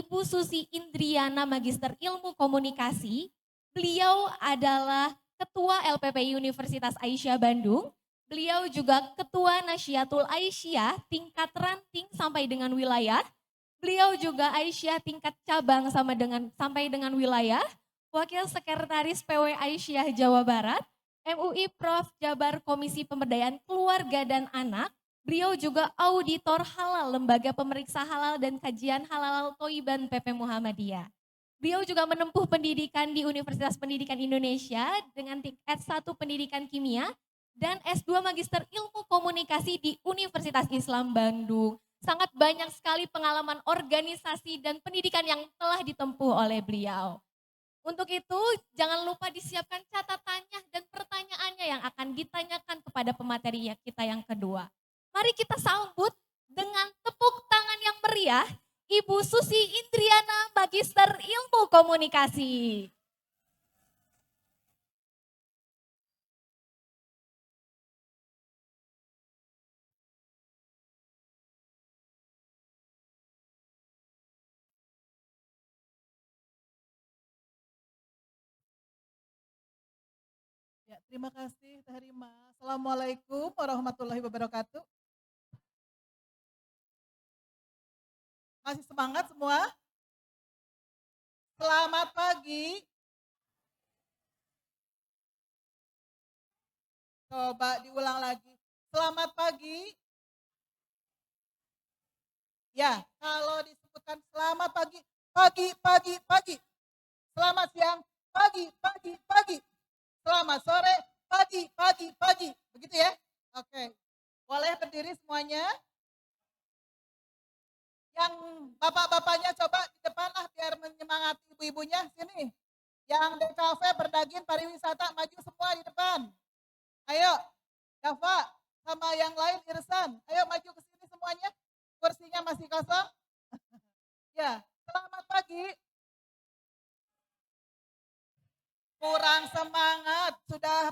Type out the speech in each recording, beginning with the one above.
Ibu Susi Indriana Magister Ilmu Komunikasi. Beliau adalah Ketua LPPI Universitas Aisyah Bandung. Beliau juga Ketua Nasyiatul Aisyah tingkat ranting sampai dengan wilayah. Beliau juga Aisyah tingkat cabang sampai dengan wilayah. Wakil Sekretaris PW Aisyah Jawa Barat. MUI Prof Jabar Komisi Pemberdayaan Keluarga dan Anak. Beliau juga auditor halal Lembaga Pemeriksa Halal dan Kajian Halal Toiban PP Muhammadiyah. Beliau juga menempuh pendidikan di Universitas Pendidikan Indonesia dengan S1 Pendidikan Kimia dan S2 Magister Ilmu Komunikasi di Universitas Islam Bandung. Sangat banyak sekali pengalaman organisasi dan pendidikan yang telah ditempuh oleh beliau. Untuk itu, jangan lupa disiapkan catatannya dan pertanyaannya yang akan ditanyakan kepada pemateri kita yang kedua. Mari kita sambut dengan tepuk tangan yang meriah, Ibu Susi Indriana Magister Ilmu Komunikasi. Ya, terima kasih Teh Rima. Assalamualaikum warahmatullahi wabarakatuh. Masih semangat semua? Selamat pagi. Coba diulang lagi. Selamat pagi. Ya, kalau disebutkan selamat pagi, pagi, pagi, pagi. Selamat siang, pagi, pagi, pagi. Selamat sore, pagi, pagi, pagi. Begitu ya? Oke. Boleh berdiri semuanya? Yang bapak-bapaknya coba di depan lah biar menyemangati ibu-ibunya. Sini. Yang DKV Berdagin Pariwisata maju semua di depan. Ayo, Dava sama yang lain Irsan. Ayo maju ke sini semuanya. Kursinya masih kosong. Ya, selamat pagi. Kurang semangat. Sudah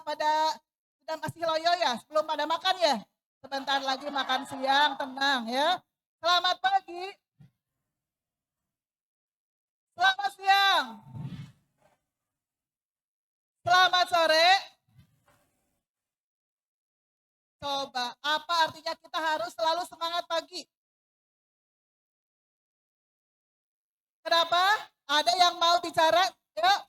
masih loyo ya? Belum pada makan ya? Sebentar lagi makan siang, tenang ya. Selamat pagi. Selamat siang. Selamat sore. Coba, apa artinya kita harus selalu semangat pagi? Kenapa? Ada yang mau bicara? Yuk.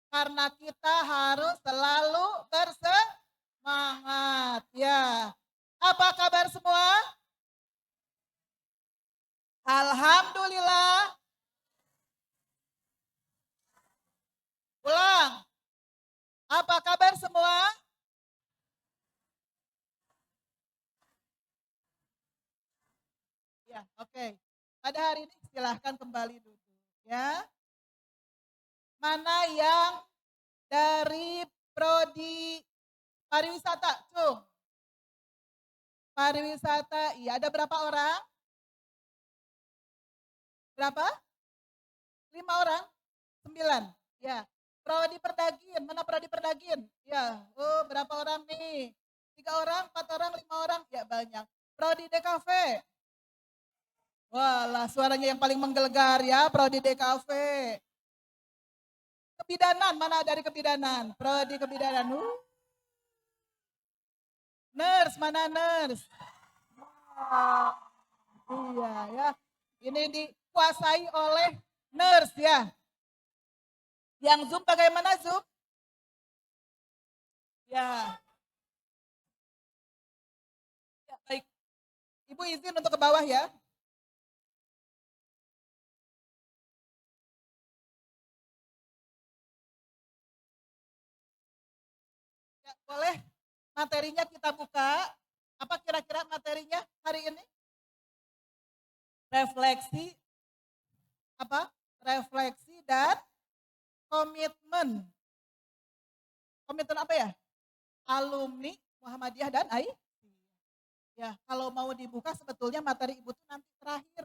Karena kita harus selalu bersemangat. Ya. Apa kabar semua? Alhamdulillah. Ulang. Apa kabar semua? Ya, oke. Pada hari ini silahkan kembali duduk. Ya. Mana yang dari prodi pariwisata? Cung. Pariwisata, iya ada berapa orang? Berapa? 5 orang? 9. Ya. Prodi Perdagin, mana prodi Perdagin? Ya. Oh, berapa orang nih? 3 orang, 4 orang, 5 orang? Ya banyak. Prodi DKV. Walah, suaranya yang paling menggelegar ya, prodi DKV. Kebidanan, mana dari kebidanan? Prodi kebidanan. Nurse, mana nurse? Iya ya. Ini dikuasai oleh nurse ya. Yang Zoom bagaimana Zoom? Ya. Ya, baik. Ibu izin untuk ke bawah ya. Ya, boleh materinya kita buka. Apa kira-kira materinya hari ini? Refleksi apa? Refleksi dan komitmen. Komitmen apa ya? Alumni Muhammadiyah dan AI. Ya, kalau mau dibuka sebetulnya materi Ibu tuh nanti terakhir,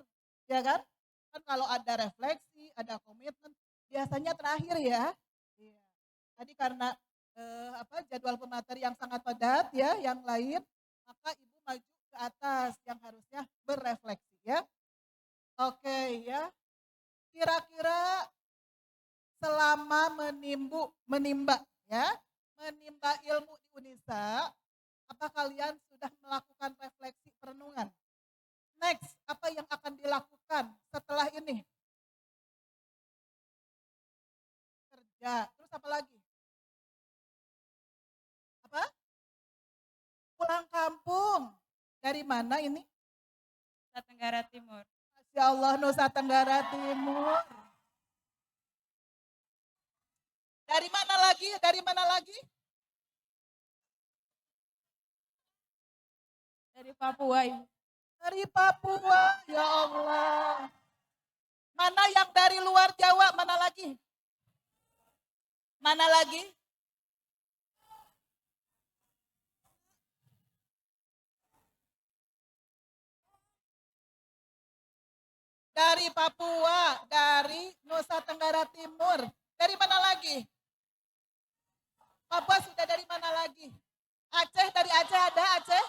ya kan? Kan kalau ada refleksi, ada komitmen, biasanya terakhir ya. Iya. Tadi karena jadwal pemateri yang sangat padat ya, yang lain, maka Ibu maju ke atas yang harusnya berefleksi ya. Oke ya. Kira-kira selama menimba ya, menimba ilmu di Unisa, apa kalian sudah melakukan refleksi perenungan? Next, apa yang akan dilakukan setelah ini? Kerja. Terus apa lagi? Apa? Pulang kampung. Dari mana ini? Nusa Tenggara Timur. Masya Allah, Nusa Tenggara Timur. Dari mana lagi? Dari mana lagi? Dari Papua, Ibu. Dari Papua, ya Allah. Mana yang dari luar Jawa? Mana lagi? Mana lagi? Dari Papua, dari Nusa Tenggara Timur. Dari mana lagi? Papua sudah dari mana lagi? Aceh, dari Aceh ada Aceh?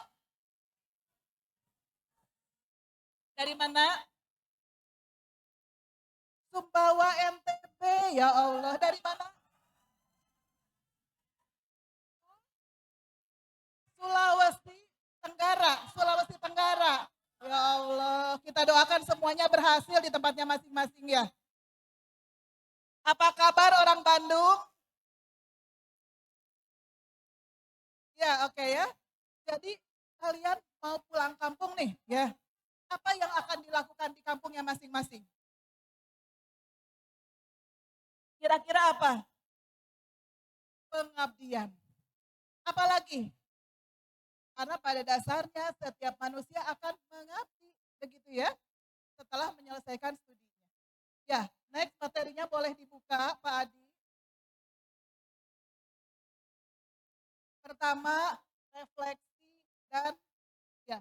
Dari mana? Sumbawa NTB, ya Allah. Dari mana? Sulawesi Tenggara, Sulawesi Tenggara. Ya Allah, kita doakan semuanya berhasil di tempatnya masing-masing ya. Apa kabar orang Bandung? Ya, oke ya. Jadi kalian mau pulang kampung nih ya. Apa yang akan dilakukan di kampungnya masing-masing? Kira-kira apa? Pengabdian. Apalagi? Karena pada dasarnya setiap manusia akan mengabdi, begitu ya, setelah menyelesaikan studinya. Ya, next materinya boleh dibuka, Pak Adi. Pertama, refleksi dan ya,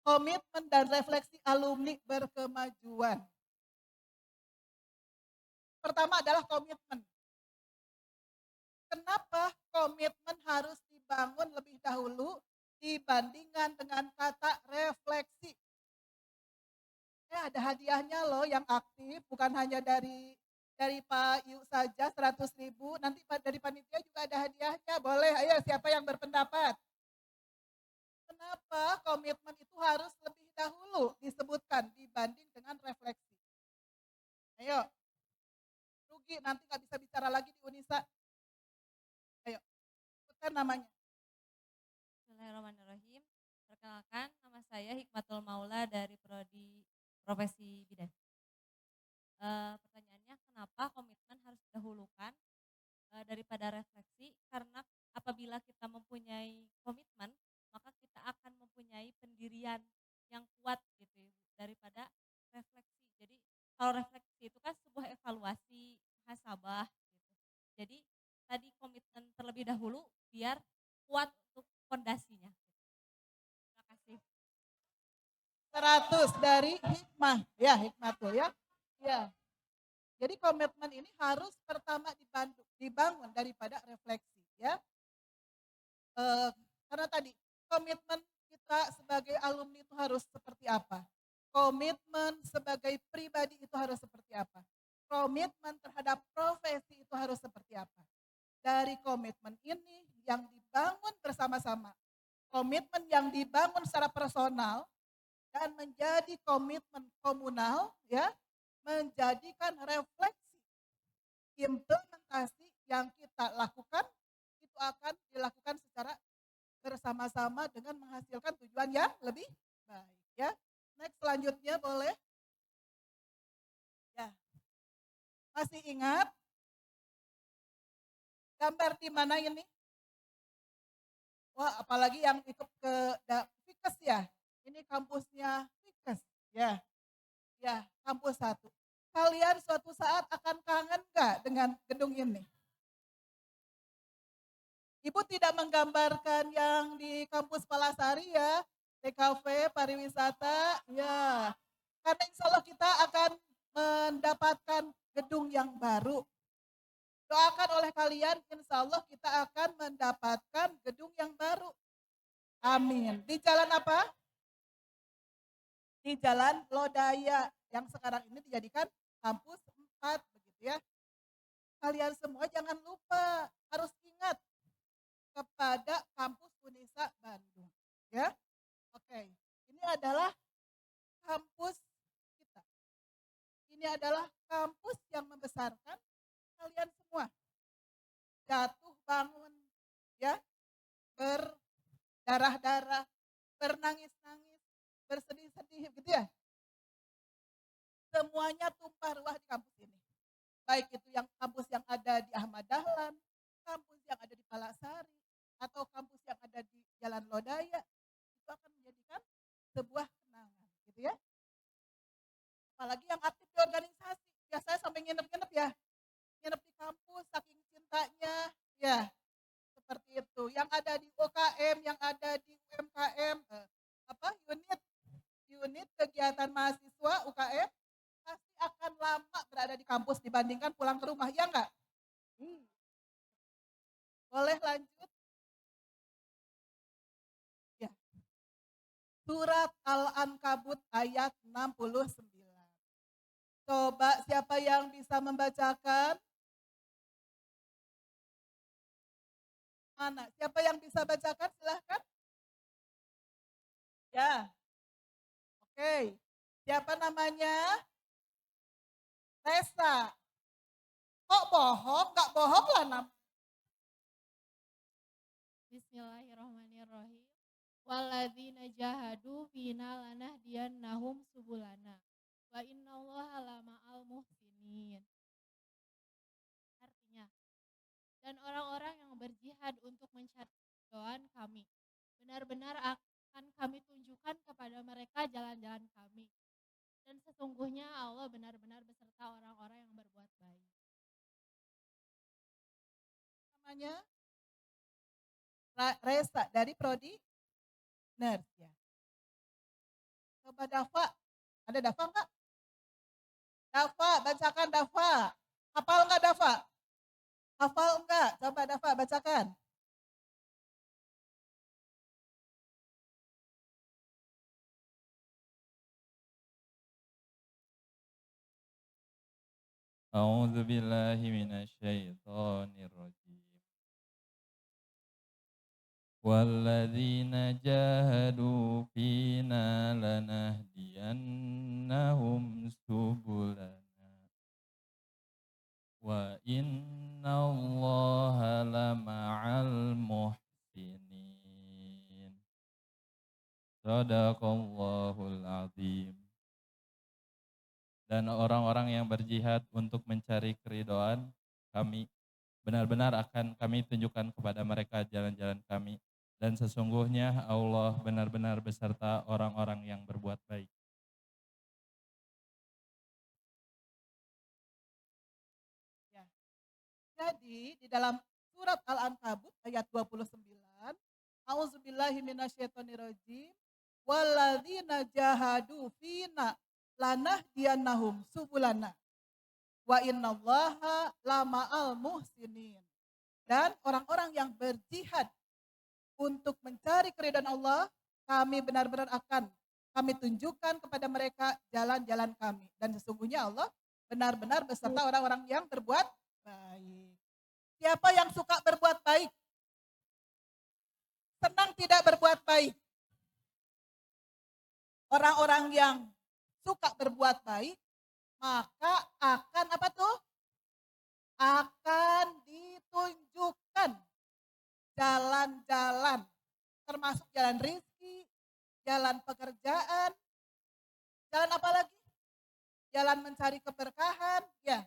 komitmen dan refleksi alumni berkemajuan. Pertama adalah komitmen. Kenapa komitmen harus dibangun lebih dahulu dibandingkan dengan kata refleksi? Ada hadiahnya loh yang aktif, bukan hanya dari Pak Yu saja 100.000, nanti dari panitia juga ada hadiahnya. Boleh, ayo siapa yang berpendapat? Kenapa komitmen itu harus lebih dahulu disebutkan dibanding dengan refleksi? Ayo, rugi nanti nggak bisa bicara lagi di Unisa. Ayo, sebutkan namanya. Bismillahirrahmanirrahim. Perkenalkan, nama saya Hikmatul Maula dari Prodi Profesi Bidan. Pertanyaannya, kenapa komitmen harus didahulukan daripada refleksi? Karena apabila kita mempunyai komitmen, maka kita akan mempunyai pendirian yang kuat gitu Ibu, daripada refleksi. Jadi kalau refleksi itu kan sebuah evaluasi, muhasabah gitu. Jadi tadi komitmen terlebih dahulu biar kuat untuk fondasinya. Terima kasih. 100 dari hikmah, ya hikmatul ya. Ya. Jadi komitmen ini harus pertama dibangun daripada refleksi ya. Karena tadi komitmen kita sebagai alumni itu harus seperti apa? Komitmen sebagai pribadi itu harus seperti apa? Komitmen terhadap profesi itu harus seperti apa? Dari komitmen ini yang dibangun bersama-sama, komitmen yang dibangun secara personal dan menjadi komitmen komunal ya, menjadikan refleksi implementasi yang kita lakukan itu akan dilakukan secara bersama-sama dengan menghasilkan tujuan yang lebih baik ya. Next selanjutnya boleh. Ya. Masih ingat gambar di mana ini? Wah, apalagi yang ikut ke Fikes ya. Ini kampusnya Fikes ya. Ya, kampus 1. Kalian suatu saat akan kangen nggak dengan gedung ini? Ibu tidak menggambarkan yang di kampus Palasari ya, TKV, pariwisata, ya. Karena insya Allah kita akan mendapatkan gedung yang baru. Doakan oleh kalian, insya Allah kita akan mendapatkan gedung yang baru. Amin. Di jalan apa? Di jalan Lodaya, yang sekarang ini dijadikan kampus kalian semua jangan lupa, harus ingat kepada kampus Unisa Bandung. Ya, oke. Ini adalah kampus kita. Ini adalah kampus yang membesarkan kalian semua. Jatuh bangun, ya, berdarah-darah, bernangis-nangis, bersedih-sedih, gitu ya. Semuanya tumpah ruah di kampus ini. Baik itu yang kampus yang ada di Ahmad Dahlan, kampus yang ada di Palasari, atau kampus yang ada di Jalan Lodaya, itu akan menjadikan sebuah kenangan, gitu ya. Apalagi yang aktif di organisasi, biasanya sampai nginep-nginep ya, nginep di kampus saking cintanya, ya seperti itu. Yang ada di UKM, yang ada di UMKM, unit kegiatan mahasiswa UKM pasti akan lama berada di kampus dibandingkan pulang ke rumah, ya enggak? Boleh lanjut? Ya. Surat Al-Ankabut ayat 69. Coba siapa yang bisa membacakan? Mana? Siapa yang bisa bacakan? Silahkan. Ya. Oke. Siapa namanya? Resa. Kok bohong? Enggak bohong lah namanya. Bismillahirrahmanirrahim. Walladzina jahadu fina lanahdiyannahum subulana. Wa innallaha lama'al muhsinin. Artinya, dan orang-orang yang berjihad untuk mencari ridhoan kami, benar-benar akan kami tunjukkan kepada mereka jalan-jalan kami. Dan sesungguhnya Allah benar-benar beserta orang-orang yang berbuat baik. Namanya Resa dari Prodi Nurse ya. Coba Dafa. Ada Dafa enggak? Dafa, bacakan Dafa. Hafal enggak Dafa? Hafal enggak? Coba Dafa bacakan. A'udzu billahi minasyaitonir rajim. Walladzina jahadu fina lanahdiyannahum subulana. Wa innallaha lama'al muhsinin. Shadaqallahul azim. Dan orang-orang yang berjihad untuk mencari keridhaan kami, benar-benar akan kami tunjukkan kepada mereka jalan-jalan kami. Dan sesungguhnya Allah benar-benar beserta orang-orang yang berbuat baik. Ya. Jadi di dalam surat Al-Ankabut ayat 29, A'udzubillahi minasyaitonirrajim, walladzina jahadu fina lanahdiyannahum subulana wa innallaha lama'al muhsinin. Dan orang-orang yang berjihad untuk mencari keridhaan Allah, kami benar-benar akan kami tunjukkan kepada mereka jalan-jalan kami. Dan sesungguhnya Allah benar-benar beserta orang-orang yang berbuat baik. Siapa yang suka berbuat baik? Senang tidak berbuat baik? Orang-orang yang suka berbuat baik, maka akan apa tuh? Akan ditunjukkan jalan-jalan, termasuk jalan rezeki, jalan pekerjaan, jalan apa lagi? Jalan mencari keberkahan, ya.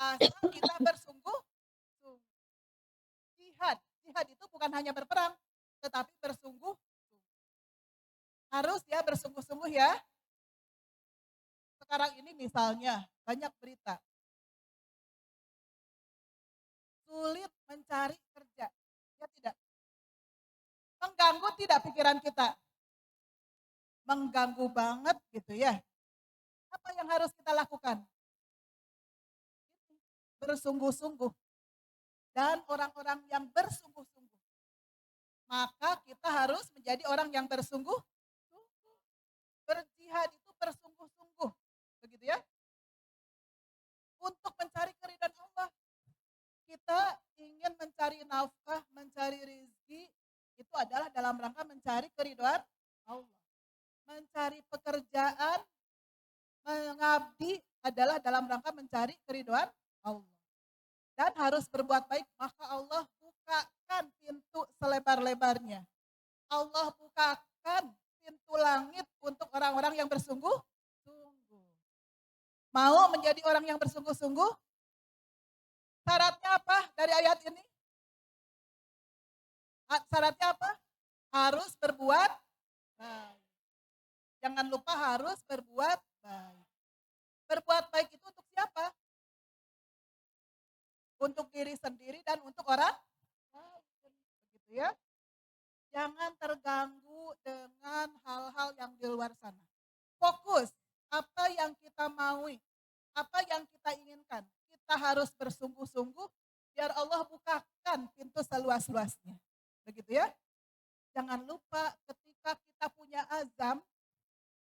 Asal kita bersungguh-sungguh. Jihad itu bukan hanya berperang, tetapi bersungguh-sungguh. Harus ya bersungguh-sungguh ya. Sekarang ini misalnya banyak berita. Sulit mencari kerja. Ya tidak? Mengganggu tidak pikiran kita? Mengganggu banget gitu ya. Apa yang harus kita lakukan? Bersungguh-sungguh. Dan orang-orang yang bersungguh-sungguh. Maka kita harus menjadi orang yang bersungguh-sungguh. Berjihad itu bersungguh-sungguh. Begitu ya. Untuk mencari keridhaan Allah. mencari rezeki itu adalah dalam rangka mencari keridhaan Allah. Mencari pekerjaan, mengabdi adalah dalam rangka mencari keridhaan Allah. Dan harus berbuat baik, maka Allah bukakan pintu selebar-lebarnya. Allah bukakan pintu langit untuk orang-orang yang bersungguh-sungguh. Mau menjadi orang yang bersungguh-sungguh? Syaratnya apa dari ayat ini? Syaratnya apa? Harus berbuat baik. Jangan lupa harus berbuat baik. Berbuat baik itu untuk siapa? Untuk diri sendiri dan untuk orang lain. Begitu ya. Jangan terganggu dengan hal-hal yang di luar sana. Fokus apa yang kita maui, apa yang kita inginkan. Kita harus bersungguh-sungguh biar Allah bukakan pintu seluas-luasnya. Begitu ya. Jangan lupa ketika kita punya azam,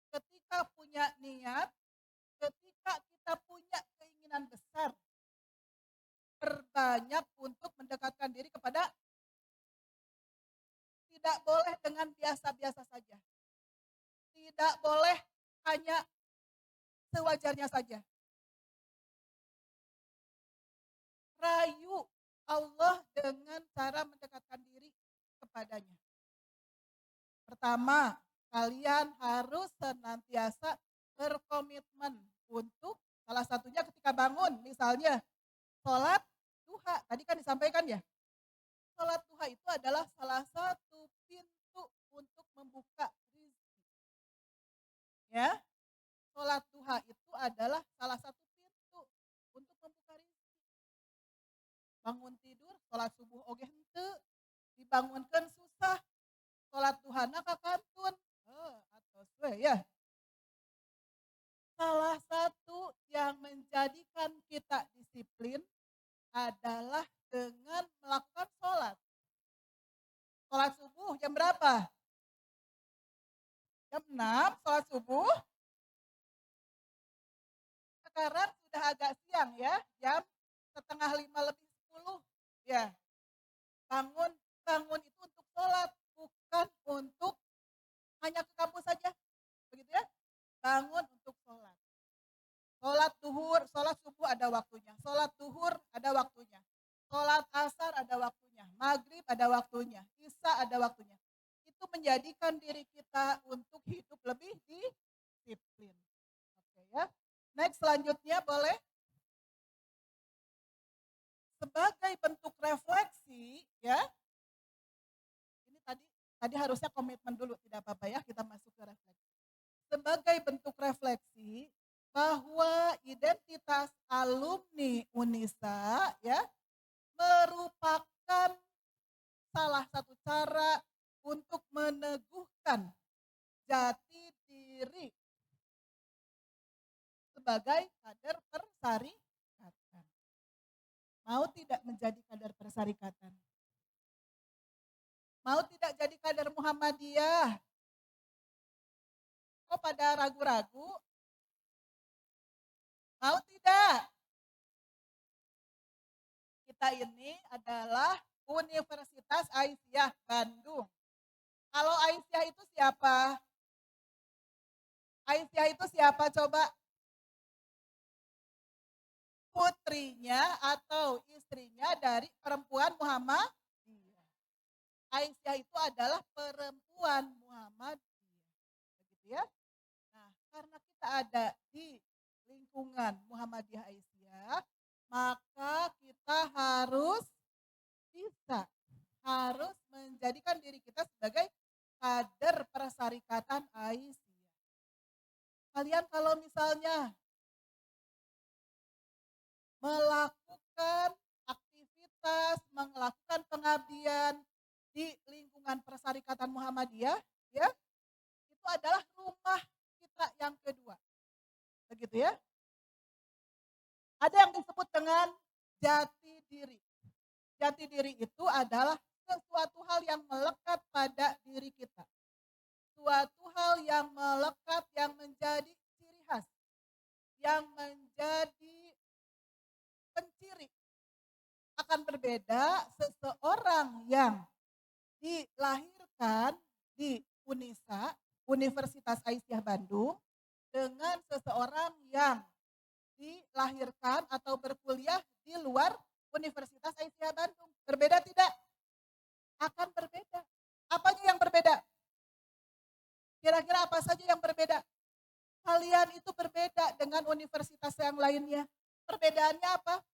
ketika punya niat, ketika kita punya keinginan besar, berbanyak untuk mendekatkan diri kepada, tidak boleh dengan biasa-biasa saja. Tidak boleh hanya sewajarnya saja. Rayu Allah dengan cara mendekatkan diri kepadanya. Pertama, kalian harus senantiasa berkomitmen untuk salah satunya ketika bangun, misalnya sholat duha. Tadi kan disampaikan ya, sholat duha itu adalah salah satu pintu untuk membuka rezeki. Ya, sholat duha itu adalah salah satu pintu untuk membuka rezeki. Bangun tidur, sholat subuh oge henteu, dibangunkan susah, sholat duhana kakantun, atau ya. Salah satu yang menjadikan kita disiplin adalah dengan melakukan sholat. Sholat subuh jam berapa? Jam 6, sholat subuh. Sekarang sudah agak siang ya, jam 4:45 lebih 10. Ya, bangun itu untuk sholat, bukan untuk hanya ke kampus saja. Begitu ya, bangun untuk sholat. Sholat duhur, sholat subuh ada waktunya. Sholat duhur ada waktunya. Sholat asar ada waktunya. Maghrib ada waktunya. Isya ada waktunya. Itu menjadikan diri kita untuk hidup lebih disiplin. Oke ya. Next selanjutnya boleh. Sebagai bentuk refleksi ya. Ini tadi harusnya komitmen dulu, tidak apa-apa ya, kita masuk ke refleksi. Sebagai bentuk refleksi bahwa identitas alumni Unisa ya merupakan salah satu cara untuk meneguhkan jati diri sebagai kader persyarikatan. Mau tidak menjadi kader persyarikatan? Mau tidak jadi kader Muhammadiyah? Kok pada ragu-ragu? Mau tidak? Kita ini adalah Universitas Aisyah Bandung. Kalau Aisyah itu siapa? Aisyah itu siapa coba? Putrinya atau istrinya dari perempuan Muhammadiyah. Aisyah itu adalah perempuan Muhammadiyah. Begitu ya. Nah, karena kita ada di lingkungan Muhammadiyah Aisyah, maka kita harus menjadikan diri kita sebagai kader persyarikatan Aisyah. Kalian kalau misalnya melakukan aktivitas, melakukan pengabdian di lingkungan persyarikatan Muhammadiyah, ya, itu adalah rumah kita yang kedua. Begitu ya. Ada yang disebut dengan jati diri. Jati diri itu adalah sesuatu hal yang melekat pada diri kita. Suatu hal yang melekat, yang menjadi ciri khas. Yang menjadi penciri. Akan berbeda seseorang yang dilahirkan di UNISA, Universitas Aisyah Bandung, dengan seseorang yang dilahirkan atau berkuliah di luar Universitas Aisyah Bandung. Berbeda tidak? Akan berbeda. Apanya yang berbeda? Kira-kira apa saja yang berbeda? Kalian itu berbeda dengan universitas yang lainnya. Perbedaannya apa?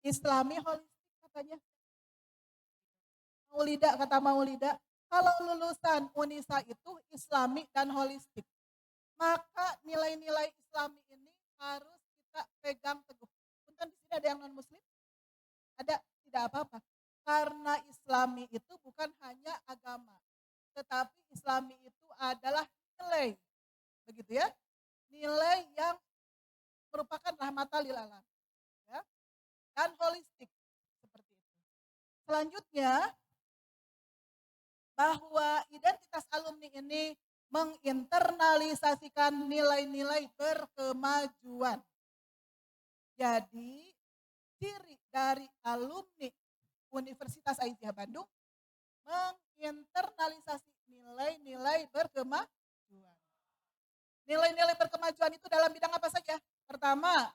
Islami holistik katanya. Maulida, kata Maulida, kalau lulusan Unisa itu Islami dan holistik, maka nilai-nilai Islami ini harus kita pegang teguh. Punten di sini ada yang non Muslim? Ada? Tidak apa-apa. Karena Islami itu bukan hanya agama, tetapi Islami itu adalah nilai, begitu ya? Nilai yang merupakan rahmatan lil alamin, ya, dan holistik seperti itu. Selanjutnya, bahwa identitas alumni ini menginternalisasikan nilai-nilai berkemajuan. Jadi, ciri dari alumni Universitas Aisyah Bandung menginternalisasi nilai-nilai berkemajuan. Nilai-nilai berkemajuan itu dalam bidang apa saja? Pertama,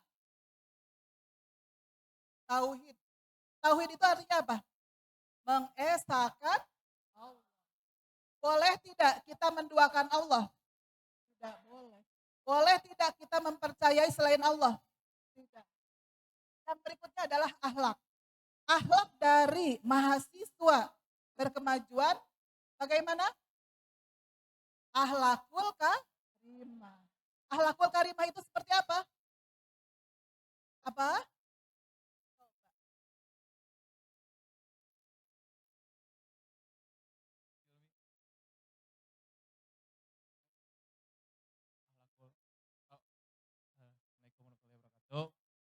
tauhid. Tauhid itu artinya apa? Mengesahkan Allah. Boleh tidak kita menduakan Allah? Tidak boleh. Boleh tidak kita mempercayai selain Allah? Tidak. Yang berikutnya adalah akhlak. Akhlak dari mahasiswa berkemajuan bagaimana? Akhlakul karimah. Akhlakul karimah itu seperti apa? Apa? Assalamualaikum warahmatullahi wabarakatuh. Akhlakul karimah itu adalah akhlak yang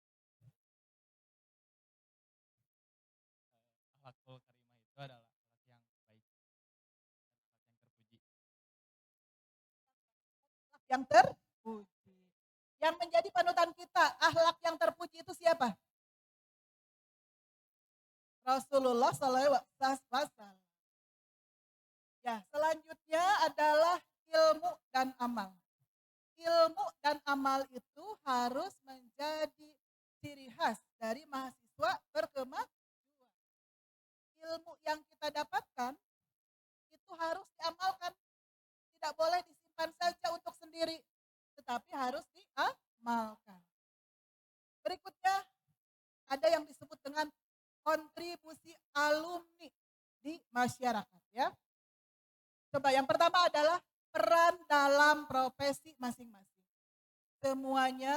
baik, akhlak yang terpuji. Yang terpuji. Yang menjadi panutan kita, akhlak yang terpuji itu siapa? Rasulullah SAW. Ya, selanjutnya adalah ilmu dan amal. Ilmu dan amal itu harus menjadi ciri khas dari mahasiswa berkemajuan. Ilmu yang kita dapatkan itu harus diamalkan. Tidak boleh disimpan saja untuk sendiri, tetapi harus diamalkan. Berikutnya ada yang disebut dengan kontribusi alumni di masyarakat, ya. Coba yang pertama adalah peran dalam profesi masing-masing. Semuanya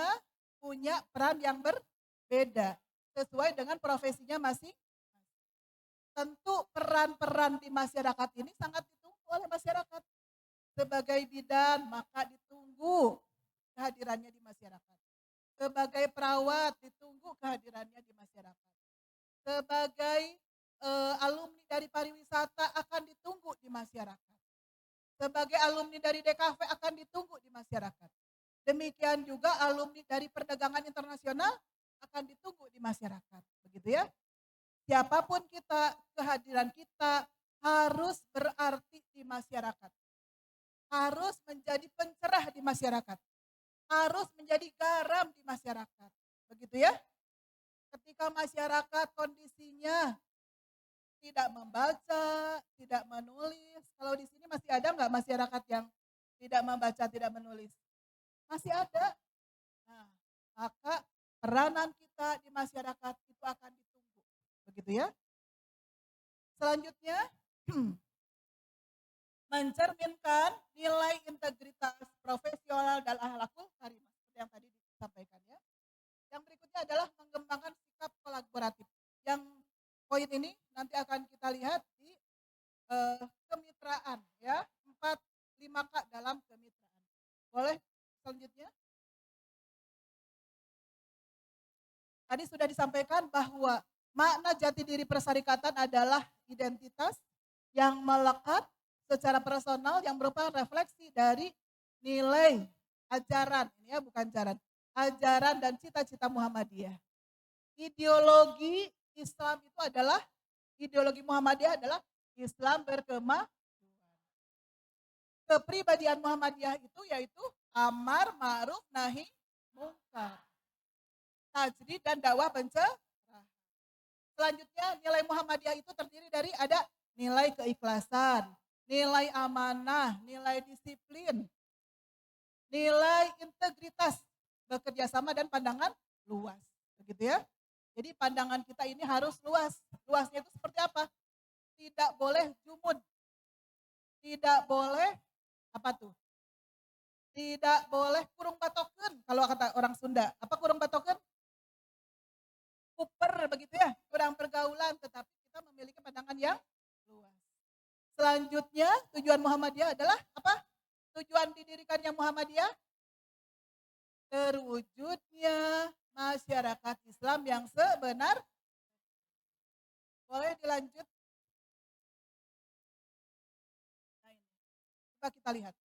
punya peran yang berbeda sesuai dengan profesinya masing-masing. Tentu peran-peran di masyarakat ini sangat ditunggu oleh masyarakat. Sebagai bidan maka ditunggu kehadirannya di masyarakat. Sebagai perawat ditunggu kehadirannya di masyarakat. Sebagai alumni dari pariwisata akan ditunggu di masyarakat. Sebagai alumni dari DKV akan ditunggu di masyarakat. Demikian juga alumni dari perdagangan internasional akan ditunggu di masyarakat. Begitu ya. Siapapun kita, kehadiran kita harus berarti di masyarakat. Harus menjadi pencerah di masyarakat. Harus menjadi garam di masyarakat. Begitu ya. Ketika masyarakat kondisinya tidak membaca, tidak menulis. Kalau di sini masih ada nggak masyarakat yang tidak membaca, tidak menulis? Masih ada. Nah, maka peranan kita di masyarakat itu akan ditunggu. Begitu ya. Selanjutnya, mencerminkan nilai integritas profesional dan akhlakul karimah. Seperti yang tadi disampaikan ya. Yang berikutnya adalah mengembangkan sikap kolaboratif. Yang poin ini nanti akan kita lihat di kemitraan ya, 4-5K dalam kemitraan. Boleh selanjutnya? Tadi sudah disampaikan bahwa makna jati diri persyarikatan adalah identitas yang melekat secara personal yang merupakan refleksi dari nilai ajaran, ini ya bukan ajaran, ajaran dan cita-cita Muhammadiyah. Ideologi Islam itu adalah Ideologi Muhammadiyah adalah Islam berkemajuan. Kepribadian Muhammadiyah itu yaitu amar ma'ruf nahi mungkar, tajrid dan dakwah pencerah. Selanjutnya nilai Muhammadiyah itu terdiri dari ada nilai keikhlasan, nilai amanah, nilai disiplin, nilai integritas, bekerja sama dan pandangan luas. Begitu ya. Jadi pandangan kita ini harus luas. Luasnya itu seperti apa? Tidak boleh jumud. Tidak boleh apa tuh? Tidak boleh kurung batoken kalau kata orang Sunda. Apa kurung batoken? Kuper begitu ya, kurang pergaulan, tetapi kita memiliki pandangan yang luas. Selanjutnya tujuan Muhammadiyah adalah apa? Tujuan didirikannya Muhammadiyah, terwujudnya masyarakat Islam yang sebenar. Boleh dilanjut? Nah ini, coba kita lihat.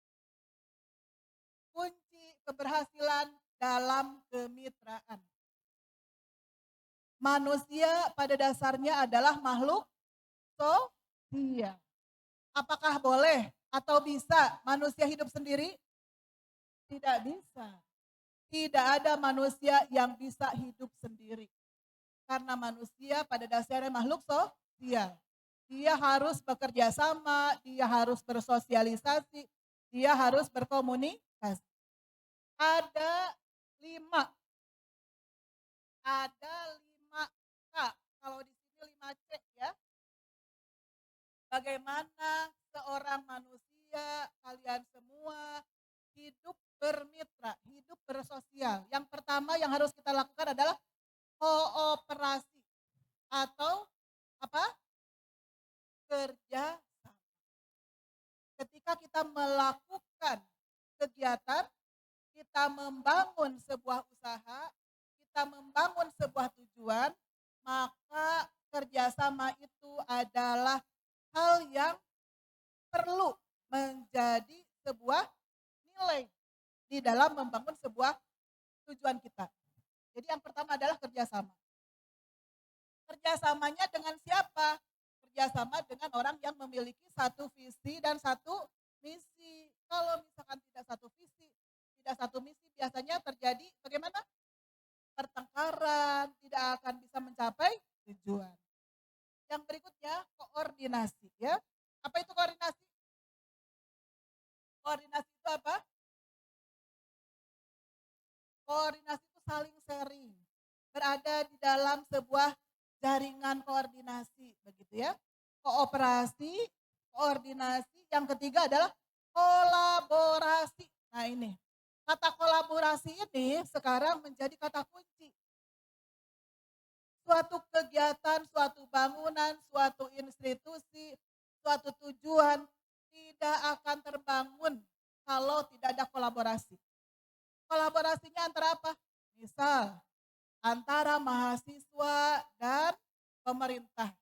Kunci keberhasilan dalam kemitraan. Manusia pada dasarnya adalah makhluk sosial. Apakah boleh atau bisa manusia hidup sendiri? Tidak bisa. Tidak ada manusia yang bisa hidup sendiri. Karena manusia pada dasarnya makhluk sosial. Dia harus bekerja sama, dia harus bersosialisasi, dia harus berkomunikasi. Ada 5 K, kalau di sini 5C ya. Bagaimana seorang manusia, kalian semua hidup bermitra, hidup bersosial. Yang pertama yang harus kita lakukan adalah kooperasi atau apa? Kerja sama. Ketika kita melakukan kegiatan, kita membangun sebuah usaha, kita membangun sebuah tujuan, maka kerjasama itu adalah hal yang perlu menjadi sebuah nilai di dalam membangun sebuah tujuan kita. Jadi yang pertama adalah kerjasama. Kerjasamanya dengan siapa? Kerjasama dengan orang yang memiliki satu visi dan satu misi. Kalau misalkan tidak satu visi, tidak satu misi, biasanya terjadi bagaimana? Pertengkaran, tidak akan bisa mencapai tujuan. Yang berikutnya koordinasi ya. Apa itu koordinasi? Koordinasi itu apa? Koordinasi itu saling sharing. Berada di dalam sebuah jaringan koordinasi begitu ya. Kooperasi, koordinasi, yang ketiga adalah kolaborasi. Nah ini, kata kolaborasi ini sekarang menjadi kata kunci. Suatu kegiatan, suatu bangunan, suatu institusi, suatu tujuan tidak akan terbangun kalau tidak ada kolaborasi. Kolaborasinya antara apa? Misal, antara mahasiswa dan pemerintah.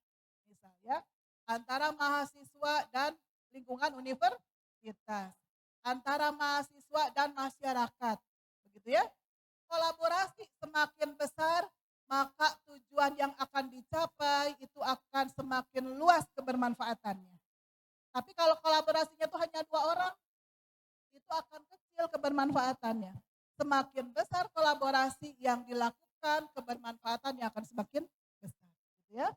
Misal ya, antara mahasiswa dan lingkungan universitas. Antara mahasiswa dan masyarakat. Begitu ya. Kolaborasi semakin besar, maka tujuan yang akan dicapai itu akan semakin luas kebermanfaatannya. Tapi kalau kolaborasinya itu hanya 2 orang, itu akan kecil kebermanfaatannya. Semakin besar kolaborasi yang dilakukan, kebermanfaatannya akan semakin besar. Gitu ya.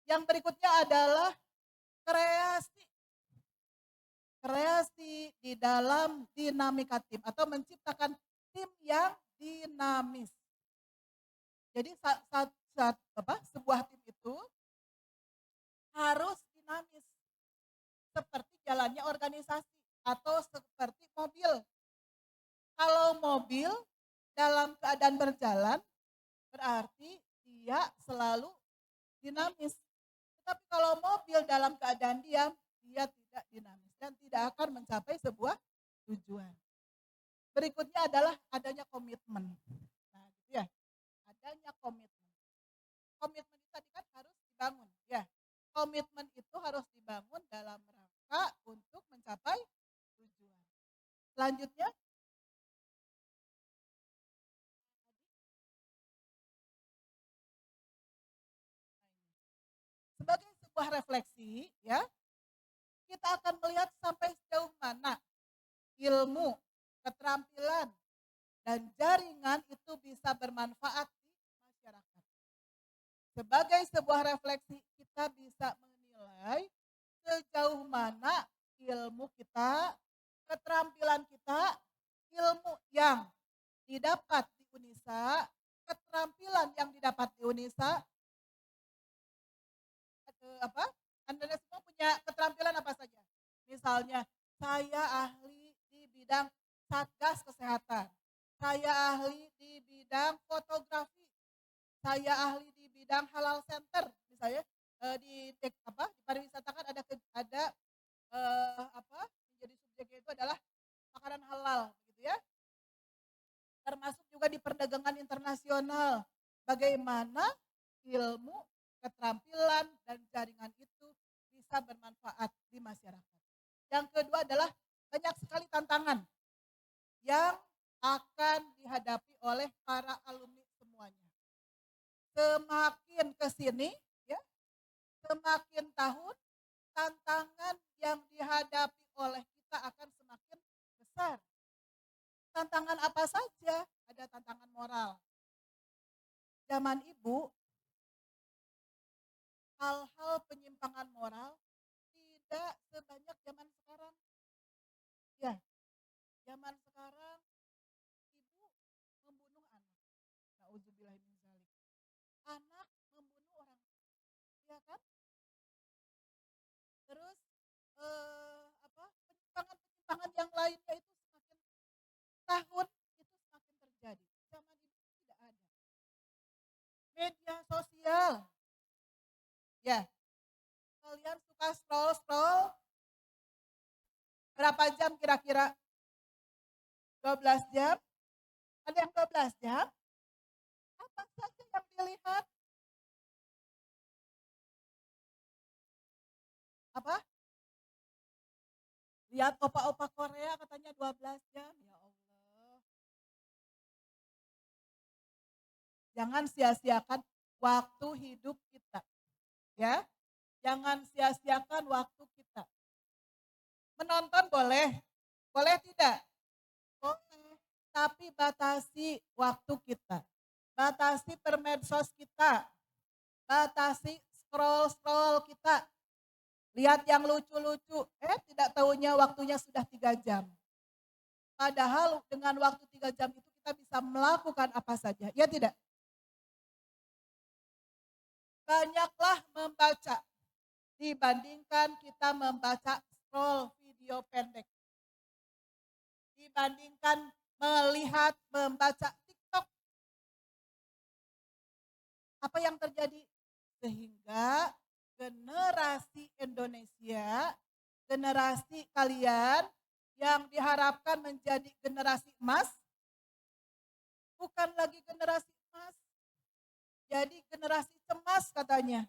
Yang berikutnya adalah kreasi. Kreasi di dalam dinamika tim atau menciptakan tim yang dinamis. Jadi sebuah tim itu harus dinamis. Seperti jalannya organisasi atau seperti mobil. Kalau mobil dalam keadaan berjalan berarti dia selalu dinamis. Tetapi kalau mobil dalam keadaan diam, dia tidak dinamis dan tidak akan mencapai sebuah tujuan. Berikutnya adalah adanya komitmen. Nah, gitu ya. Adanya komitmen. Komitmen itu tadi kan harus dibangun, ya. Komitmen itu harus dibangun dalam rangka untuk mencapai tujuan. Selanjutnya, sebagai sebuah sebuah refleksi ya, kita akan melihat sampai sejauh mana ilmu, keterampilan, dan jaringan itu bisa bermanfaat di masyarakat. Sebagai sebuah refleksi kita bisa menilai sejauh mana ilmu kita, keterampilan kita, ilmu yang didapat di UNISA, keterampilan yang didapat di UNISA, apa? Anda semua punya keterampilan apa saja? Misalnya, saya ahli di bidang satgas kesehatan, saya ahli di bidang fotografi, saya ahli di bidang halal center, misalnya di pariwisata kan ada menjadi subjeknya itu adalah makanan halal, gitu ya. Termasuk juga di perdagangan internasional, bagaimana ilmu, keterampilan, dan jaringan itu bisa bermanfaat di masyarakat. Yang kedua adalah banyak sekali tantangan yang akan dihadapi oleh para alumni semuanya. Semakin ke sini, ya, semakin tahun, tantangan yang dihadapi oleh kita akan semakin besar. Tantangan apa saja? Ada tantangan moral. Zaman ibu, hal-hal penyimpangan moral tidak sebanyak zaman sekarang. Ya, zaman sekarang ibu membunuh anak. Nauzubillah min dzalik. Anak membunuh orang, ya kan? Terus penyimpangan-penyimpangan yang lainnya itu semakin tahun itu semakin terjadi. Zaman ibu tidak ada. Media sosial. Ya, kalian suka scroll-scroll berapa jam kira-kira? 12 jam? Ada yang 12 jam? Apa saja yang dilihat? Apa? Lihat opa-opa Korea katanya 12 jam. Ya Allah. Jangan sia-siakan waktu hidup kita. Ya. Jangan sia-siakan waktu kita. Menonton boleh. Boleh tidak? Boleh. Tapi batasi waktu kita. Batasi permedsos kita. Batasi scroll-scroll kita. Lihat yang lucu-lucu, tidak tahunya waktunya sudah 3 jam. Padahal dengan waktu 3 jam itu kita bisa melakukan apa saja, ya tidak? Banyaklah membaca dibandingkan kita membaca scroll video pendek. Dibandingkan melihat, membaca TikTok. Apa yang terjadi? Sehingga generasi Indonesia, generasi kalian yang diharapkan menjadi generasi emas, bukan lagi generasi emas, jadi generasi cemas katanya.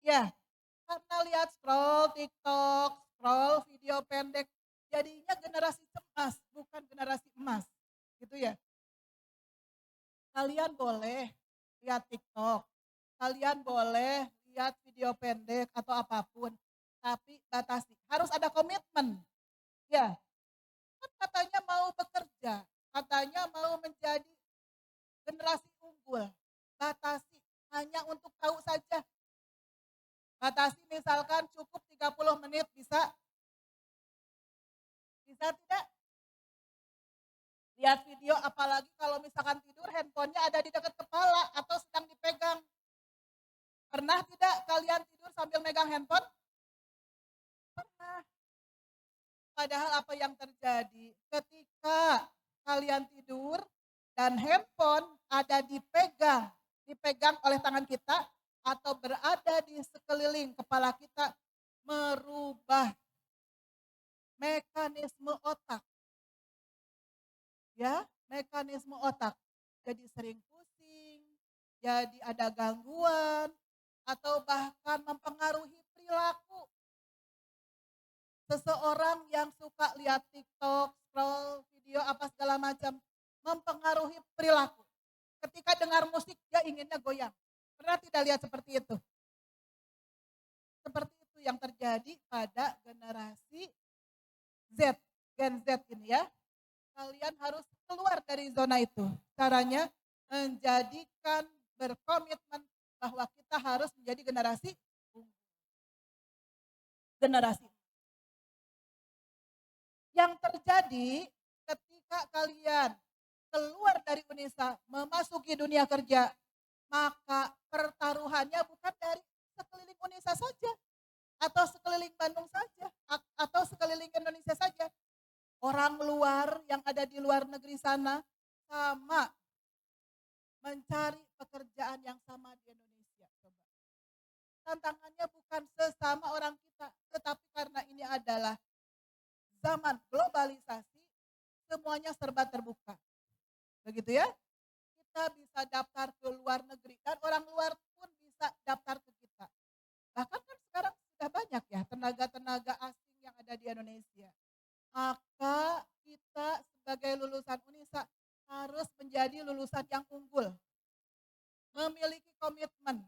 Ya, karena lihat scroll TikTok, scroll video pendek, jadinya generasi cemas, bukan generasi emas. Gitu ya. Kalian boleh lihat TikTok, kalian boleh lihat video pendek atau apapun, tapi batasi. Harus ada komitmen. Ya, kan katanya mau bekerja, katanya mau menjadi generasi unggul. Batasi, hanya untuk tahu saja. Batasi misalkan cukup 30 menit bisa? Bisa tidak? Lihat video apalagi kalau misalkan tidur handphonenya ada di dekat kepala atau sedang dipegang. Pernah tidak kalian tidur sambil megang handphone? Pernah. Padahal apa yang terjadi ketika kalian tidur dan handphone ada dipegang oleh tangan kita atau berada di sekeliling kepala kita, merubah mekanisme otak. Ya, mekanisme otak. Jadi sering pusing, jadi ada gangguan, atau bahkan mempengaruhi perilaku. Seseorang yang suka lihat TikTok, scroll video apa segala macam, mempengaruhi perilaku. Ketika dengar musik, dia inginnya goyang. Pernah tidak lihat seperti itu? Seperti itu yang terjadi pada generasi Z, Gen Z ini ya. Kalian harus keluar dari zona itu. Caranya menjadikan berkomitmen bahwa kita harus menjadi generasi unggul. Generasi. Yang terjadi ketika kalian keluar dari UNISA, memasuki dunia kerja, maka pertaruhannya bukan dari sekeliling UNISA saja, atau sekeliling Bandung saja, atau sekeliling Indonesia saja. Orang luar yang ada di luar negeri sana sama mencari pekerjaan yang sama di Indonesia. Coba. Tantangannya bukan sesama orang kita, tetapi karena ini adalah zaman globalisasi, semuanya serba terbuka. Begitu ya? Kita bisa daftar ke luar negeri dan orang luar pun bisa daftar ke kita. Bahkan kan sekarang sudah banyak ya tenaga-tenaga asing yang ada di Indonesia. Maka kita sebagai lulusan UNISA harus menjadi lulusan yang unggul. Memiliki komitmen,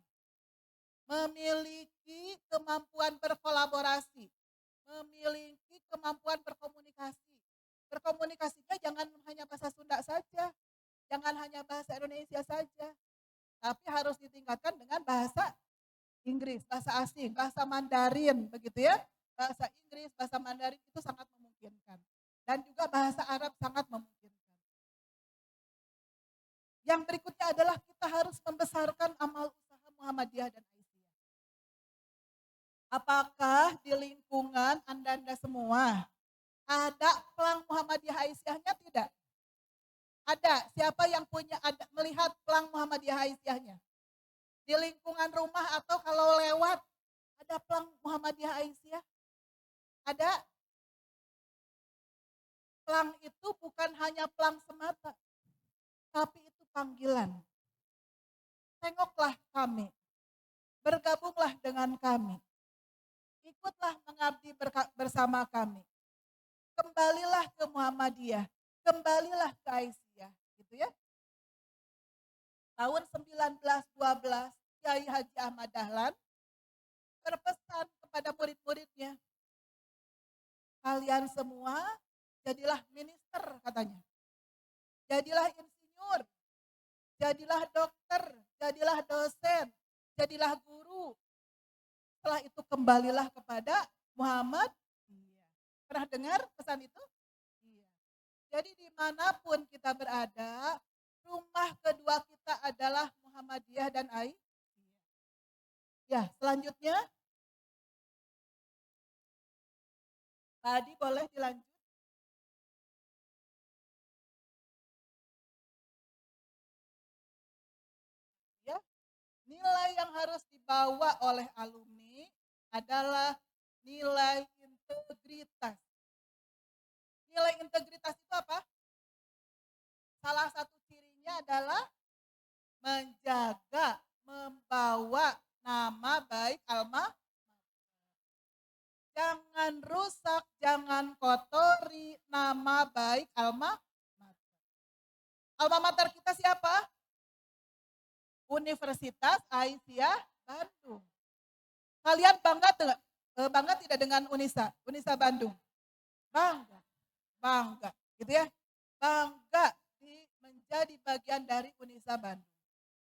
memiliki kemampuan berkolaborasi, memiliki kemampuan berkomunikasi. Berkomunikasinya jangan hanya bahasa Sunda saja, jangan hanya bahasa Indonesia saja, tapi harus ditingkatkan dengan bahasa Inggris, bahasa asing, bahasa Mandarin, begitu ya. Bahasa Inggris, bahasa Mandarin itu sangat memungkinkan. Dan juga bahasa Arab sangat memungkinkan. Yang berikutnya adalah kita harus membesarkan amal usaha Muhammadiyah dan Aisyah. Apakah di lingkungan Anda semua ada pelang Muhammadiyah Aisyahnya? Tidak. Ada. Siapa yang melihat pelang Muhammadiyah Aisyahnya? Di lingkungan rumah atau kalau lewat ada pelang Muhammadiyah Aisyah? Ada. Pelang itu bukan hanya pelang semata, tapi itu panggilan. Tengoklah kami, bergabunglah dengan kami, ikutlah mengabdi bersama kami. Kembalilah ke Muhammadiyah, kembalilah ke Aisyah, gitu ya. Tahun 1912, Kiai Haji Ahmad Dahlan berpesan kepada murid-muridnya, kalian semua jadilah minister katanya. Jadilah insinyur, jadilah dokter, jadilah dosen, jadilah guru. Setelah itu kembalilah kepada Muhammad. Pernah dengar pesan itu? Iya. Jadi dimanapun kita berada, rumah kedua kita adalah Muhammadiyah dan Aisyah. Ya, selanjutnya. Tadi boleh dilanjut. Ya, nilai yang harus dibawa oleh alumni adalah nilai integritas. Nilai integritas itu apa? Salah satu cirinya adalah menjaga, membawa nama baik alma. Jangan rusak, jangan kotori nama baik alma mater. Alma mater kita siapa? Universitas Aisyah Bandung. Kalian bangga tidak dengan UNISA Bandung? Bangga, gitu ya. Bangga menjadi bagian dari UNISA Bandung.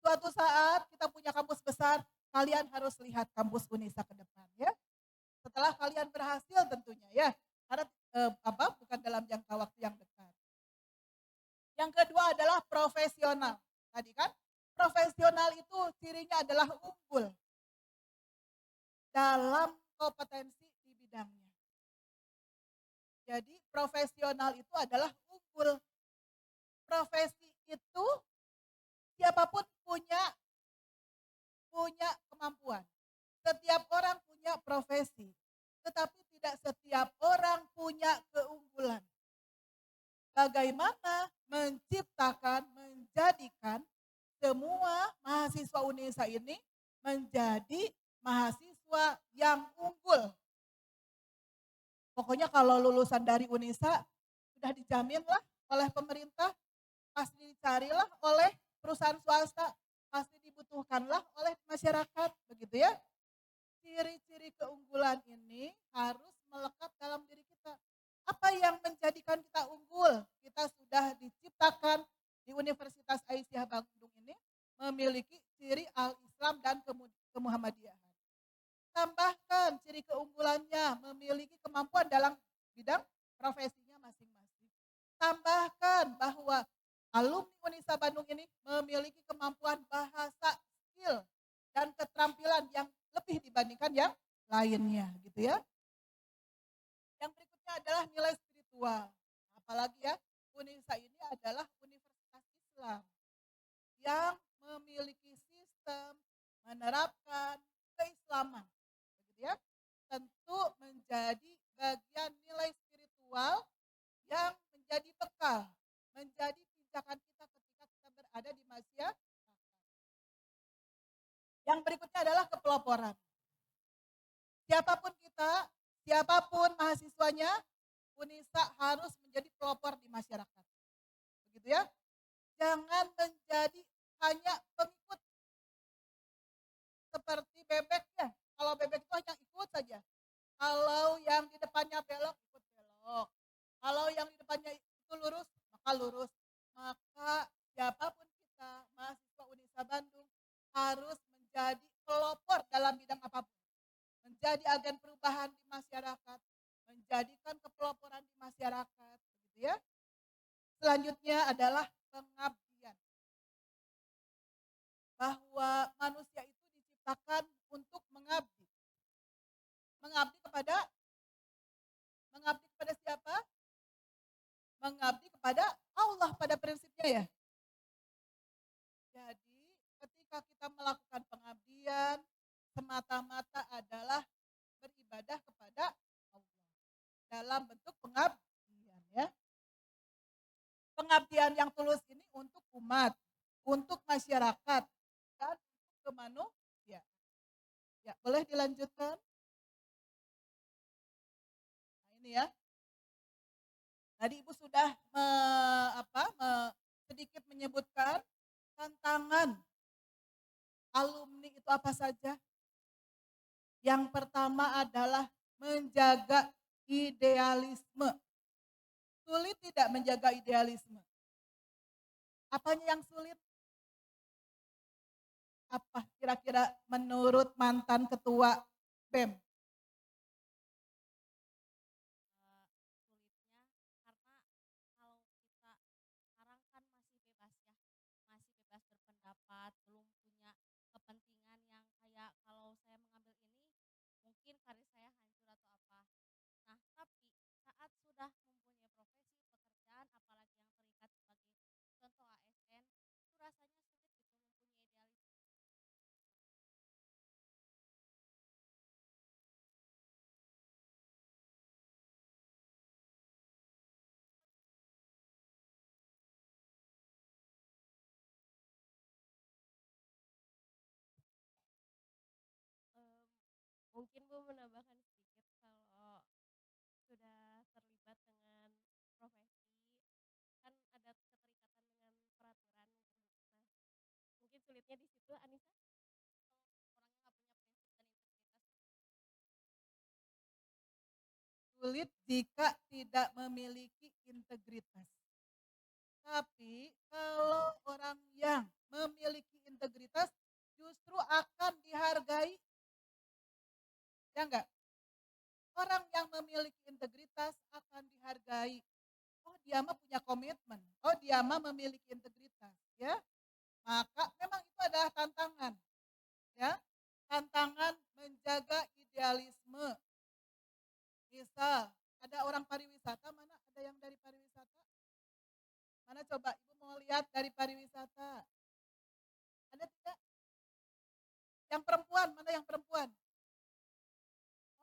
Suatu saat kita punya kampus besar, kalian harus lihat kampus UNISA ke depan ya. Setelah kalian berhasil tentunya ya, karena bukan dalam jangka waktu yang dekat. Yang kedua adalah profesional. Tadi kan, profesional itu cirinya adalah unggul dalam kompetensi di bidangnya. Jadi profesional itu adalah unggul. Profesi itu siapapun punya kemampuan. Setiap orang punya profesi, tetapi tidak setiap orang punya keunggulan. Bagaimana menciptakan, menjadikan semua mahasiswa UNISA ini menjadi mahasiswa yang unggul. Pokoknya kalau lulusan dari UNISA sudah dijaminlah oleh pemerintah, pasti dicarilah oleh perusahaan swasta, pasti dibutuhkanlah oleh masyarakat, begitu ya. ciri-ciri keunggulan ini harus melekat dalam diri kita. Apa yang menjadikan kita unggul? Kita sudah diciptakan di Universitas Aisyah Bandung ini memiliki ciri al-Islam dan kemuhammadiyahan. Tambahkan ciri keunggulannya memiliki kemampuan dalam bidang profesinya masing-masing. Tambahkan bahwa alumni Unisa Bandung ini memiliki kemampuan bahasa, skill, dan keterampilan yang lebih dibandingkan yang lainnya gitu ya. Yang berikutnya adalah nilai spiritual. Apalagi ya, Unisa ini adalah universitas Islam yang memiliki sistem menerapkan keislaman. Begitu ya. Tentu menjadi bagian nilai spiritual yang menjadi bekal, menjadi pijakan kita ketika kita berada di masyarakat. Yang berikutnya adalah kepeloporan. Siapapun kita, siapapun mahasiswanya, Unisa harus menjadi pelopor di masyarakat. Begitu ya. Jangan menjadi hanya pengikut seperti bebek ya. Kalau bebek itu hanya ikut saja. Kalau yang di depannya belok, ikut belok. Kalau yang di depannya itu lurus, maka lurus. Maka siapapun kita, mahasiswa Unisa Bandung, harus menjadi pelopor dalam bidang apapun. Menjadi agen perubahan di masyarakat, menjadikan kepeloporan di masyarakat. Begitu ya. Selanjutnya adalah pengabdian. Bahwa manusia itu diciptakan untuk mengabdi. Mengabdi kepada siapa? Mengabdi kepada Allah pada prinsipnya ya. Jadi ketika kita melakukan pengabdian, semata-mata adalah beribadah kepada Allah. Dalam bentuk pengabdian ya. Pengabdian yang tulus ini untuk umat, untuk masyarakat, dan untuk kemanusiaan. Ya, boleh dilanjutkan? Nah ini ya. Tadi Ibu sudah sedikit menyebutkan tantangan alumni itu apa saja. Yang pertama adalah menjaga idealisme. Sulit tidak menjaga idealisme? Apanya yang sulit? Apa kira-kira menurut mantan ketua BEM? Sulitnya karena kalau kita sekarang kan masih bebas ya, masih bebas berpendapat, belum punya kepentingan yang kayak kalau saya mengambil ini mungkin karir saya hancur atau apa. Nah, tapi saat sudah mempunyai profesi pekerjaan apalagi yang terikat sebagai contoh ASN, itu rasanya sulit gitu mempunyai idealisme. Em, Mungkin Bu menambahkan sedikit kalau sudah terlibat dengan profesi kan ada keterikatan dengan peraturan gitu Bu. Nah, mungkin sulitnya di situ Anissa orangnya nggak punya prinsip dan integritas. Sulit jika tidak memiliki integritas. Tapi kalau orang yang memiliki integritas justru akan dihargai. Ya enggak? Orang yang memiliki integritas akan dihargai. Oh dia mah punya komitmen. Oh dia mah memiliki integritas. Ya, maka memang itu adalah tantangan. Ya, tantangan menjaga idealisme. Misal ada orang pariwisata, mana ada yang dari pariwisata? Mana coba Ibu mau lihat dari pariwisata? Ada tidak? Yang perempuan, mana yang perempuan?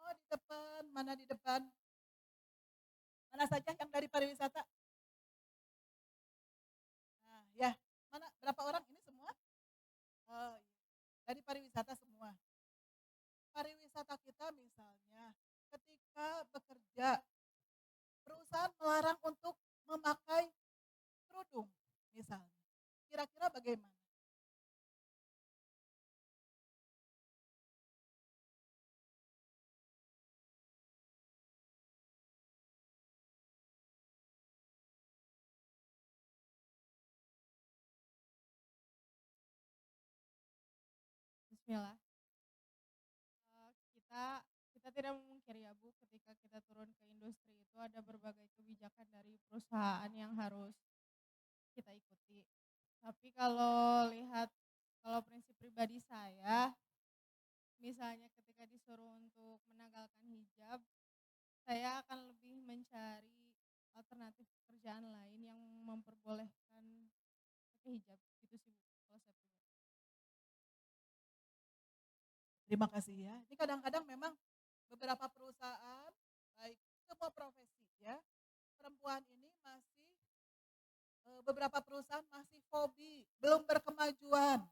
Oh di depan, mana di depan? Mana saja yang dari pariwisata? Nah ya, mana berapa orang ini semua? Oh, iya. Dari pariwisata semua. Pariwisata kita misalnya ketika bekerja, perusahaan melarang untuk memakai kerudung misalnya. Kira-kira bagaimana? Bismillah. Kita kita tidak memungkiri ya Bu, ketika kita turun ke industri itu ada berbagai kebijakan dari perusahaan yang harus kita ikuti. Tapi kalau prinsip pribadi saya, misalnya ketika disuruh untuk menanggalkan hijab, saya akan lebih mencari alternatif pekerjaan lain yang memperbolehkan pakai hijab gitu sih Bu, kalau saya pribadi. Terima kasih ya. Ini kadang-kadang memang beberapa perusahaan, baik semua profesi ya, perempuan ini masih beberapa perusahaan masih fobi, belum berkemajuan.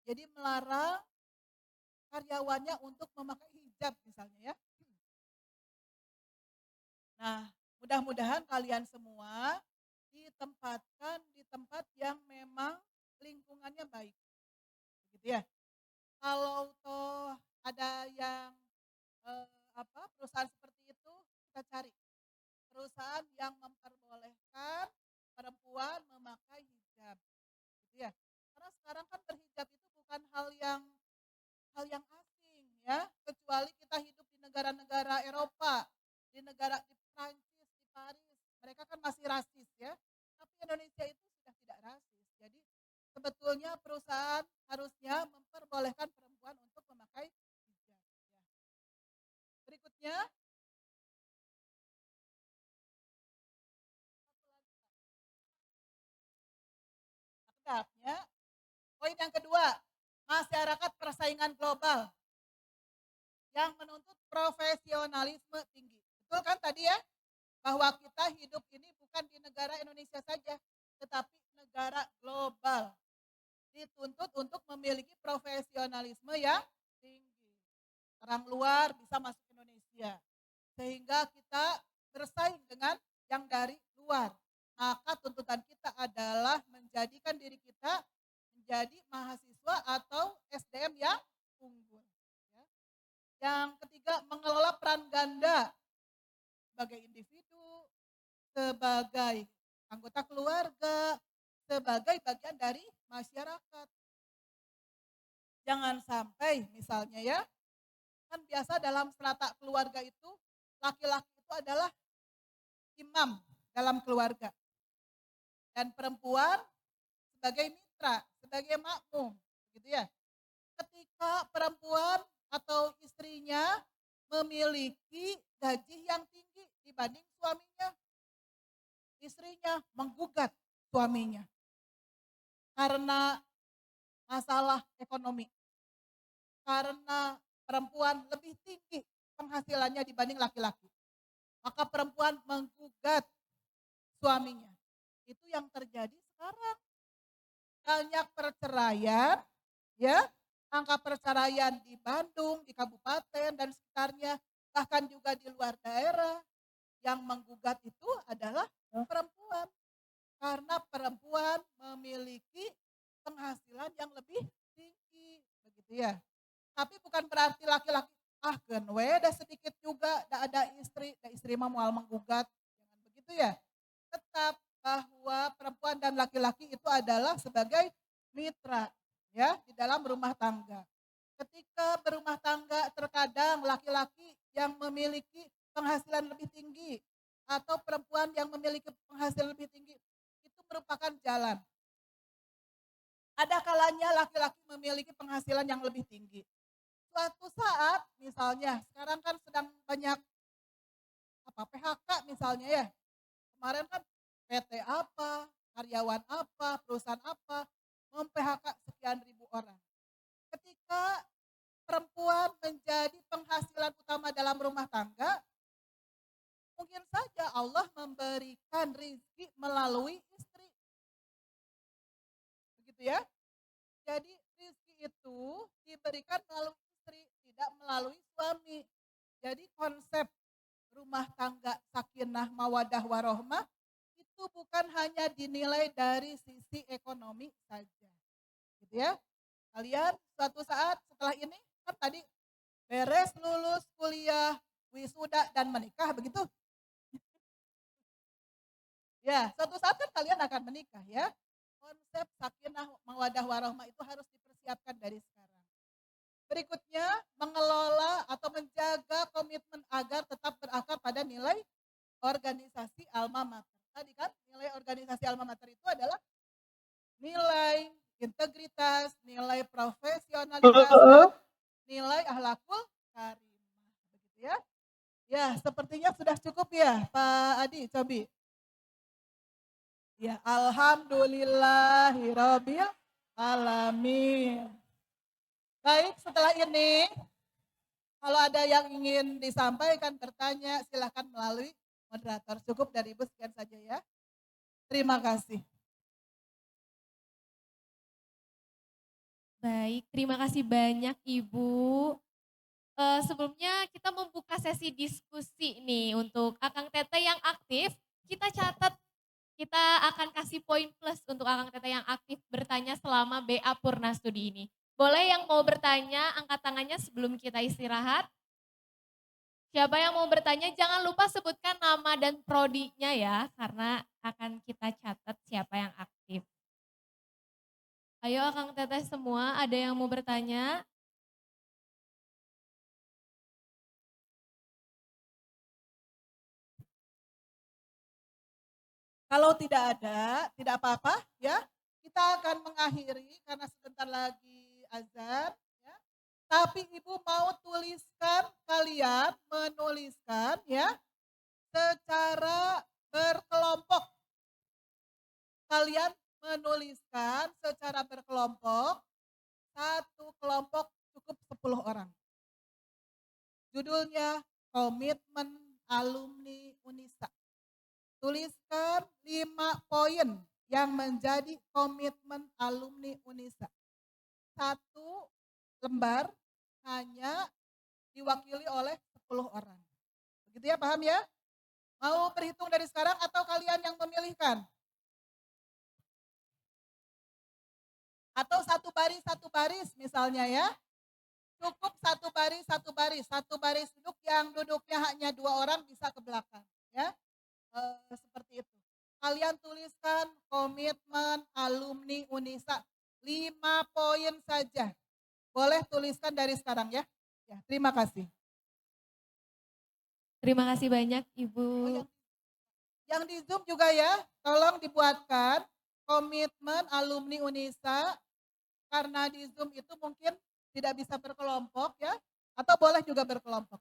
Jadi melarang karyawannya untuk memakai hijab misalnya ya. Nah, mudah-mudahan kalian semua ditempatkan di tempat yang memang lingkungannya baik. Begitu ya. Kalau toh ada yang perusahaan seperti itu, kita cari perusahaan yang memperbolehkan perempuan memakai hijab, gitu ya. Karena sekarang kan berhijab itu bukan hal yang asing ya, kecuali kita hidup di negara-negara Eropa, di Prancis, di Paris, mereka kan masih rasis ya. Tapi Indonesia itu sudah tidak rasis. Jadi sebetulnya perusahaan harusnya memperbolehkan perempuan untuk memakai hijab. Ya. Berikutnya, akademnya, poin yang kedua, masyarakat persaingan global yang menuntut profesionalisme tinggi. Betul kan tadi ya? Bahwa kita hidup ini bukan di negara Indonesia saja, tetapi negara global. Dituntut untuk memiliki profesionalisme yang tinggi. Orang luar bisa masuk Indonesia. Sehingga kita bersaing dengan yang dari luar. Maka tuntutan kita adalah menjadikan diri kita menjadi mahasiswa atau SDM yang unggul. Ya. Yang ketiga, mengelola peran ganda sebagai individu, sebagai anggota keluarga, sebagai bagian dari masyarakat. Jangan sampai misalnya ya, kan biasa dalam strata keluarga itu, laki-laki itu adalah imam dalam keluarga. Dan perempuan sebagai mitra, sebagai makmum, gitu ya. Ketika perempuan atau istrinya memiliki gaji yang tinggi dibanding suaminya, istrinya menggugat suaminya karena masalah ekonomi, karena perempuan lebih tinggi penghasilannya dibanding laki-laki, maka perempuan menggugat suaminya. Itu yang terjadi sekarang. Banyak perceraian, ya, angka perceraian di Bandung, di kabupaten dan sekitarnya, bahkan juga di luar daerah, yang menggugat itu adalah perempuan. Karena perempuan memiliki penghasilan yang lebih tinggi, begitu ya. Tapi bukan berarti laki-laki, kan dah sedikit juga, ada istri mah mau menggugat, jangan begitu ya. Tetap bahwa perempuan dan laki-laki itu adalah sebagai mitra ya di dalam rumah tangga. Ketika berumah tangga terkadang laki-laki yang memiliki penghasilan lebih tinggi atau perempuan yang memiliki penghasilan lebih tinggi itu merupakan jalan. Ada kalanya laki-laki memiliki penghasilan yang lebih tinggi. Suatu saat misalnya sekarang kan sedang banyak PHK misalnya ya. Kemarin kan PT apa, karyawan apa, perusahaan apa, mem-PHK sekian ribu orang. Ketika perempuan menjadi penghasilan utama dalam rumah tangga, mungkin saja Allah memberikan rezeki melalui istri. Begitu ya. Jadi rezeki itu diberikan melalui istri, tidak melalui suami. Jadi konsep rumah tangga sakinah mawadah warohmah itu bukan hanya dinilai dari sisi ekonomi saja. Gitu ya. Kalian suatu saat setelah ini kan tadi beres lulus kuliah, wisuda dan menikah begitu. Ya, suatu saat kan kalian akan menikah ya. Konsep sakinah mawadah warohmah itu harus dipersiapkan dari sekarang. Berikutnya, mengelola atau menjaga komitmen agar tetap berakar pada nilai organisasi alma mater. Tadi kan nilai organisasi alma mater itu adalah nilai integritas, nilai profesionalitas, dan nilai akhlakul karimah. Begitu ya. Ya, sepertinya sudah cukup ya, Pak Adi, Cobi. Ya, alhamdulillahirabbil alamin. Baik, setelah ini kalau ada yang ingin disampaikan, bertanya, silahkan melalui moderator. Cukup dari Ibu sekian saja ya. Terima kasih. Baik, terima kasih banyak Ibu. Sebelumnya kita membuka sesi diskusi nih untuk Akang Teteh yang aktif. Kita catat, kita akan kasih poin plus untuk Akang Teteh yang aktif bertanya selama BA Purna Studi ini. Boleh yang mau bertanya, angkat tangannya sebelum kita istirahat. Siapa yang mau bertanya, jangan lupa sebutkan nama dan prodinya ya, karena akan kita catat siapa yang aktif. Ayo Akang Teteh semua, ada yang mau bertanya? Kalau tidak ada, tidak apa-apa ya. Kita akan mengakhiri karena sebentar lagi azan. Ya. Tapi Ibu mau tuliskan, kalian menuliskan ya secara berkelompok. Kalian menuliskan secara berkelompok, satu kelompok cukup 10 orang. Judulnya Komitmen Alumni Unisa. Tuliskan 5 poin yang menjadi komitmen alumni Unisa. 1 lembar hanya diwakili oleh 10 orang. Begitu ya, paham ya? Mau berhitung dari sekarang atau kalian yang memilihkan? Atau satu baris misalnya ya. Cukup satu baris duduk yang duduknya hanya 2 orang bisa ke belakang ya. Seperti itu. Kalian tuliskan komitmen alumni Unisa 5 poin saja. Boleh tuliskan dari sekarang ya. Ya, terima kasih. Terima kasih banyak Ibu. Yang di Zoom juga ya, tolong dibuatkan komitmen alumni Unisa, karena di Zoom itu mungkin tidak bisa berkelompok ya, atau boleh juga berkelompok.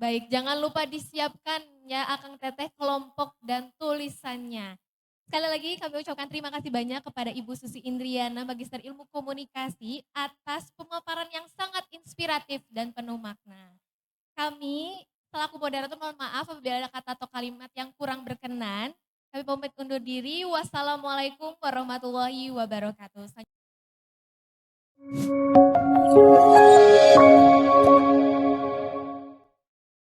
Baik, jangan lupa disiapkan ya Akang Teteh kelompok dan tulisannya. Sekali lagi kami ucapkan terima kasih banyak kepada Ibu Susi Indriana, Magister Ilmu Komunikasi atas pemaparan yang sangat inspiratif dan penuh makna. Kami selaku moderator mohon maaf apabila ada kata atau kalimat yang kurang berkenan. Kami pamit undur diri. Wassalamualaikum warahmatullahi wabarakatuh.